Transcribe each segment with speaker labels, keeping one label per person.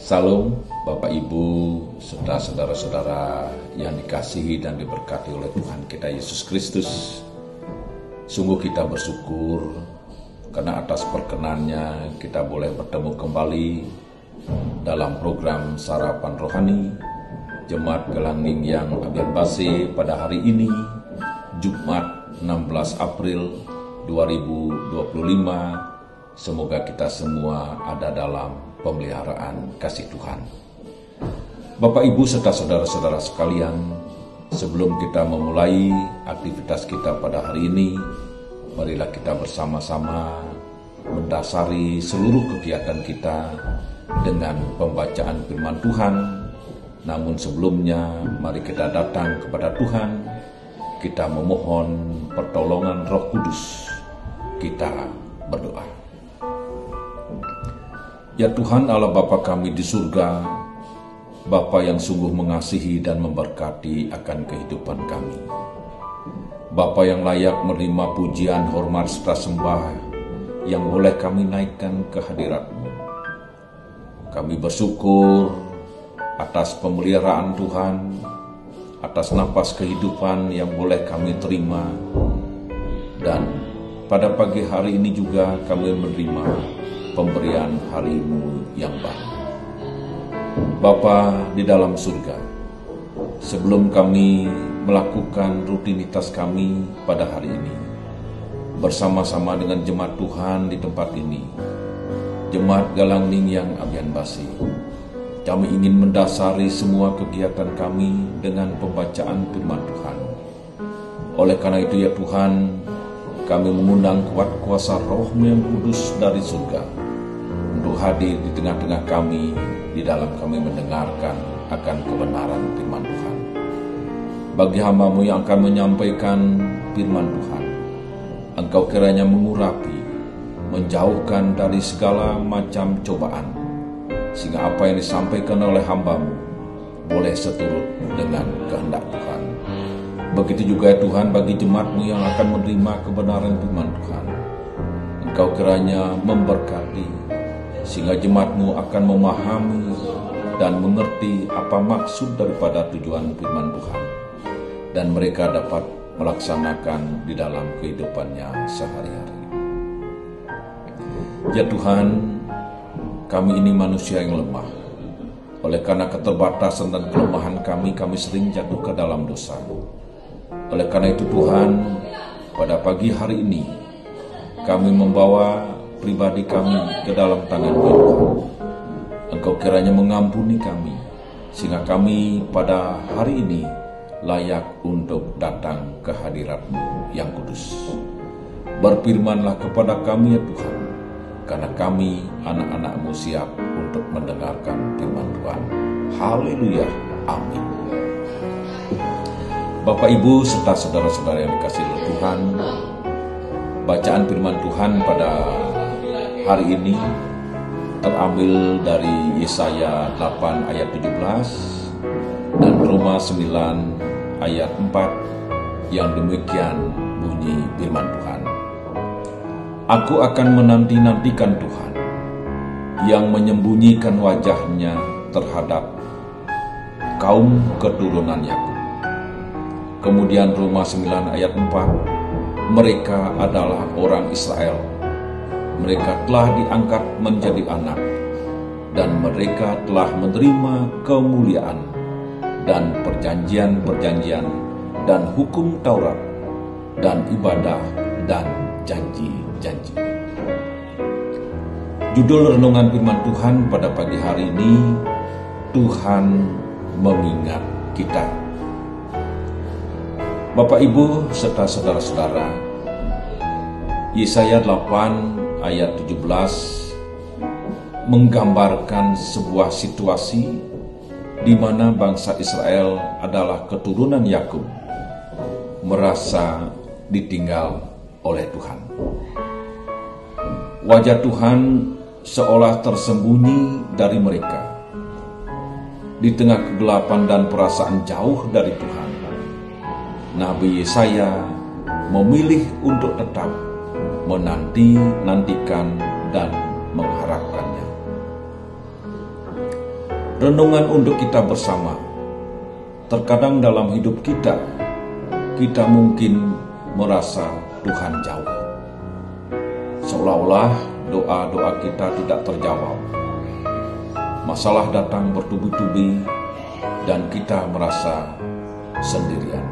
Speaker 1: Salam Bapak Ibu serta saudara-saudara yang dikasihi dan diberkati oleh Tuhan kita Yesus Kristus. Sungguh kita bersyukur karena atas perkenannya kita boleh bertemu kembali dalam program Sarapan Rohani Jemaat Galangning yang Abian Base pada hari ini, Jumat 16 April 2025. Semoga kita semua ada dalam pemeliharaan kasih Tuhan. Bapak Ibu serta saudara-saudara sekalian, sebelum kita memulai aktivitas kita pada hari ini, marilah kita bersama-sama mendasari seluruh kegiatan kita dengan pembacaan firman Tuhan. Namun sebelumnya, mari kita datang kepada Tuhan, kita memohon pertolongan Roh Kudus. Kita berdoa. Ya Tuhan Allah Bapa kami di surga, Bapa yang sungguh mengasihi dan memberkati akan kehidupan kami. Bapa yang layak menerima pujian, hormat, serta sembah yang boleh kami naikkan ke hadirat-Mu. Kami bersyukur atas pemeliharaan Tuhan, atas napas kehidupan yang boleh kami terima. Dan pada pagi hari ini juga kami menerima pemberian hari-Mu yang baru. Bapa di dalam surga, sebelum kami melakukan rutinitas kami pada hari ini, bersama-sama dengan jemaat Tuhan di tempat ini, Jemaat Galangning yang Abian Base, kami ingin mendasari semua kegiatan kami dengan pembacaan firman Tuhan. Oleh karena itu ya Tuhan, kami mengundang kuat kuasa Roh-Mu yang kudus dari surga untuk hadir di tengah-tengah kami, di dalam kami mendengarkan akan kebenaran firman Tuhan. Bagi hamba-Mu yang akan menyampaikan firman Tuhan, Engkau kiranya mengurapi, menjauhkan dari segala macam cobaan, sehingga apa yang disampaikan oleh hamba-Mu boleh seturut dengan kehendak Tuhan. Begitu juga Tuhan bagi jemaat-Mu yang akan menerima kebenaran firman Tuhan. Engkau kiranya memberkati, sehingga jemaat-Mu akan memahami dan mengerti apa maksud daripada tujuan firman Tuhan, dan mereka dapat melaksanakan di dalam kehidupannya sehari-hari. Ya Tuhan, kami ini manusia yang lemah. Oleh karena keterbatasan dan kelemahan kami sering jatuh ke dalam dosa. Oleh karena itu Tuhan, pada pagi hari ini kami membawa pribadi kami ke dalam tangan-Mu Tuhan. Engkau kiranya mengampuni kami, sehingga kami pada hari ini layak untuk datang ke hadirat-Mu yang kudus. Berfirmanlah kepada kami ya Tuhan, karena kami anak-anak-Mu siap untuk mendengarkan firman Tuhan. Haleluya, amin. Bapak Ibu serta saudara-saudara yang dikasihi oleh Tuhan, bacaan firman Tuhan pada hari ini terambil dari Yesaya 8 ayat 17 dan Roma 9 ayat 4 yang demikian bunyi firman Tuhan. Aku akan menanti-nantikan Tuhan yang menyembunyikan wajahnya terhadap kaum keturunan Yakub. Kemudian Roma 9 ayat 4, mereka adalah orang Israel. Mereka telah diangkat menjadi anak, dan mereka telah menerima kemuliaan dan perjanjian-perjanjian dan hukum Taurat dan ibadah dan janji-janji. Judul renungan firman Tuhan pada pagi hari ini, Tuhan mengingat kita. Bapak Ibu serta saudara-saudara, Yesaya 8 ayat 17 menggambarkan sebuah situasi di mana bangsa Israel adalah keturunan Yakub merasa ditinggal oleh Tuhan. Wajah Tuhan seolah tersembunyi dari mereka. Di tengah kegelapan dan perasaan jauh dari Tuhan, Nabi Yesaya memilih untuk tetap menanti-nantikan dan mengharapkannya. renungan untuk kita bersama. Terkadang dalam hidup kita mungkin merasa Tuhan jauh. Seolah-olah doa-doa kita tidak terjawab. Masalah datang bertubi-tubi dan kita merasa sendirian.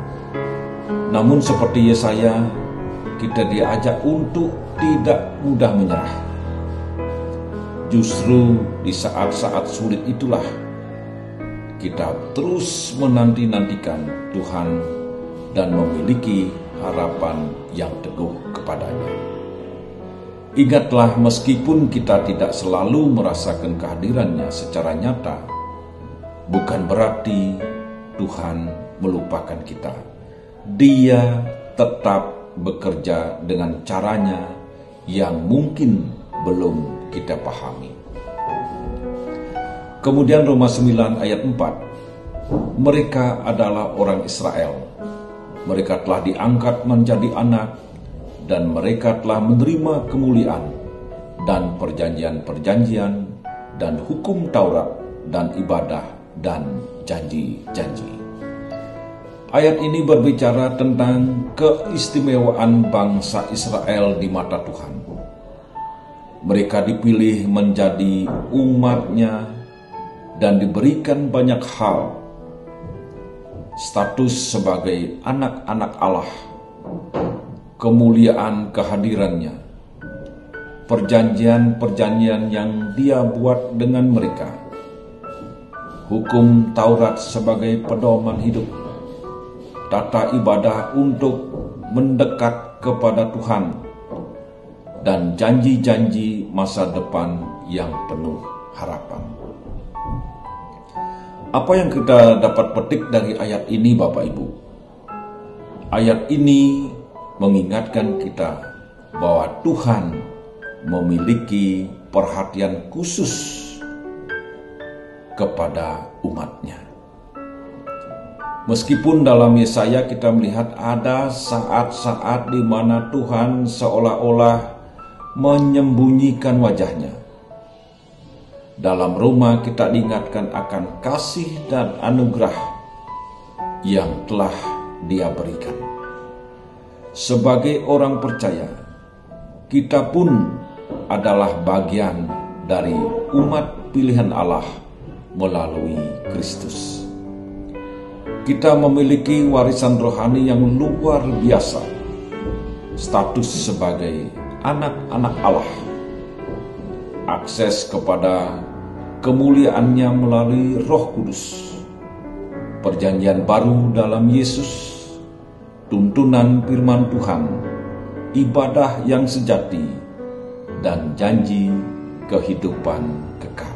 Speaker 1: Namun seperti Yesaya, kita diajak untuk tidak mudah menyerah. Justru di saat-saat sulit itulah kita terus menanti-nantikan Tuhan dan memiliki harapan yang teguh kepadanya. Ingatlah, meskipun kita tidak selalu merasakan kehadirannya secara nyata, bukan berarti Tuhan melupakan kita. Dia tetap bekerja dengan caranya yang mungkin belum kita pahami. Kemudian Roma 9 ayat 4, mereka adalah orang Israel. Mereka telah diangkat menjadi anak, dan mereka telah menerima kemuliaan dan perjanjian-perjanjian dan hukum Taurat dan ibadah dan janji-janji. Ayat ini berbicara tentang keistimewaan bangsa Israel di mata Tuhan. Mereka dipilih menjadi umat-Nya dan diberikan banyak hal. Status sebagai anak-anak Allah, kemuliaan kehadirannya, perjanjian-perjanjian yang Dia buat dengan mereka, hukum Taurat sebagai pedoman hidup, tata ibadah untuk mendekat kepada Tuhan, dan janji-janji masa depan yang penuh harapan. Apa yang kita dapat petik dari ayat ini, Bapak Ibu? Ayat ini mengingatkan kita bahwa Tuhan memiliki perhatian khusus kepada umat-Nya. Meskipun dalam Yesaya kita melihat ada saat-saat di mana Tuhan seolah-olah menyembunyikan wajah-Nya. Dalam Roma kita diingatkan akan kasih dan anugerah yang telah Dia berikan. Sebagai orang percaya, kita pun adalah bagian dari umat pilihan Allah melalui Kristus. Kita memiliki warisan rohani yang luar biasa, status sebagai anak-anak Allah, akses kepada kemuliaan-Nya melalui Roh Kudus, perjanjian baru dalam Yesus, tuntunan firman Tuhan, ibadah yang sejati, dan janji kehidupan kekal.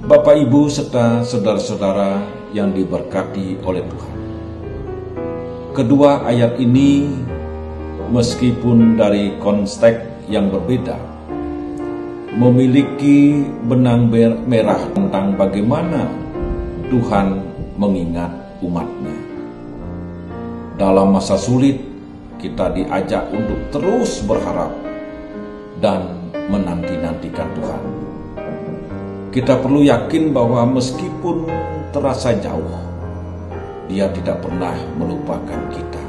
Speaker 1: Bapak, Ibu, serta saudara-saudara yang diberkati oleh Tuhan. Kedua ayat ini, meskipun dari konteks yang berbeda, memiliki benang merah tentang bagaimana Tuhan mengingat umat-Nya. Dalam masa sulit, kita diajak untuk terus berharap dan menanti-nantikan Tuhan. Kita perlu yakin bahwa meskipun terasa jauh, Dia tidak pernah melupakan kita.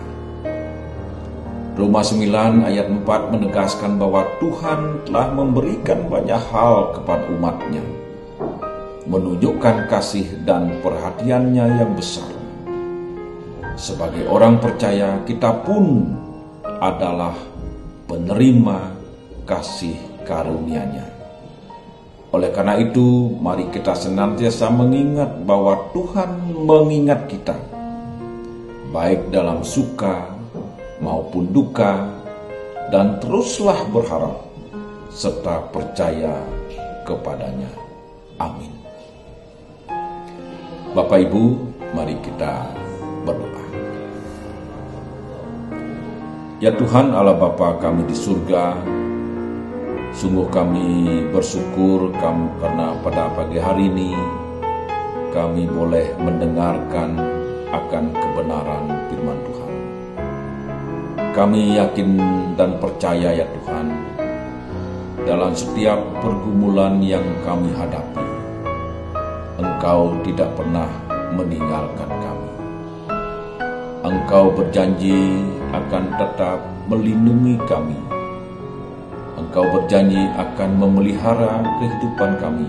Speaker 1: Roma 9 ayat 4 menegaskan bahwa Tuhan telah memberikan banyak hal kepada umat-Nya, menunjukkan kasih dan perhatian-Nya yang besar. Sebagai orang percaya, kita pun adalah penerima kasih karunia-Nya. Oleh karena itu, mari kita senantiasa mengingat bahwa Tuhan mengingat kita, baik dalam suka maupun duka, dan teruslah berharap serta percaya kepadanya. Amin. Bapak Ibu, mari kita berdoa. Ya Tuhan Allah Bapa kami di surga, sungguh kami bersyukur karena pada pagi hari ini kami boleh mendengarkan akan kebenaran firman Tuhan. Kami yakin dan percaya ya Tuhan, dalam setiap pergumulan yang kami hadapi, Engkau tidak pernah meninggalkan kami. Engkau berjanji akan tetap melindungi kami. Engkau berjanji akan memelihara kehidupan kami,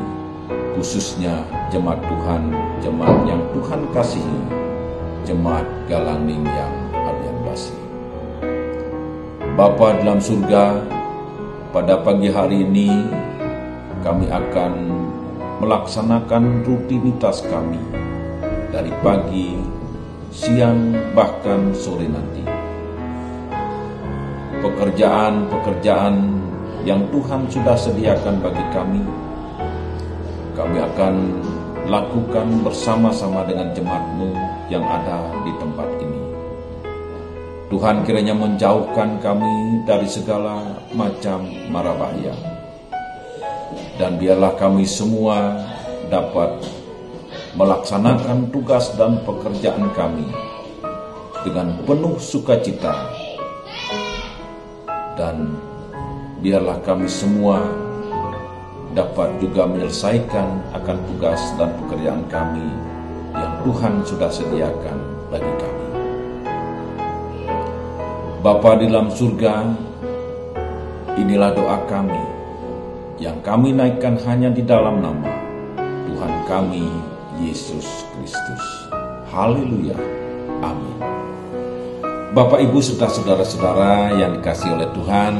Speaker 1: khususnya jemaat Tuhan, jemaat yang Tuhan kasihi, jemaat Galangning yang Abian Basi. Bapa dalam surga, pada pagi hari ini kami akan melaksanakan rutinitas kami dari pagi, siang, bahkan sore nanti. Pekerjaan-pekerjaan yang Tuhan sudah sediakan bagi kami akan lakukan bersama-sama dengan jemaat-Mu yang ada di tempat ini. Tuhan kiranya menjauhkan kami dari segala macam mara bahaya. Dan biarlah kami semua dapat melaksanakan tugas dan pekerjaan kami dengan penuh sukacita. Dan biarlah kami semua dapat juga menyelesaikan akan tugas dan pekerjaan kami yang Tuhan sudah sediakan bagi kami. Bapa di dalam surga, inilah doa kami yang kami naikkan hanya di dalam nama Tuhan kami, Yesus Kristus. Haleluya. Amin. Bapak, Ibu, serta saudara-saudara yang dikasihi oleh Tuhan,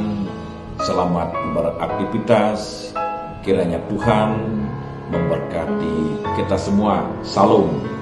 Speaker 1: selamat beraktivitas. Kiranya Tuhan memberkati kita semua. Salam.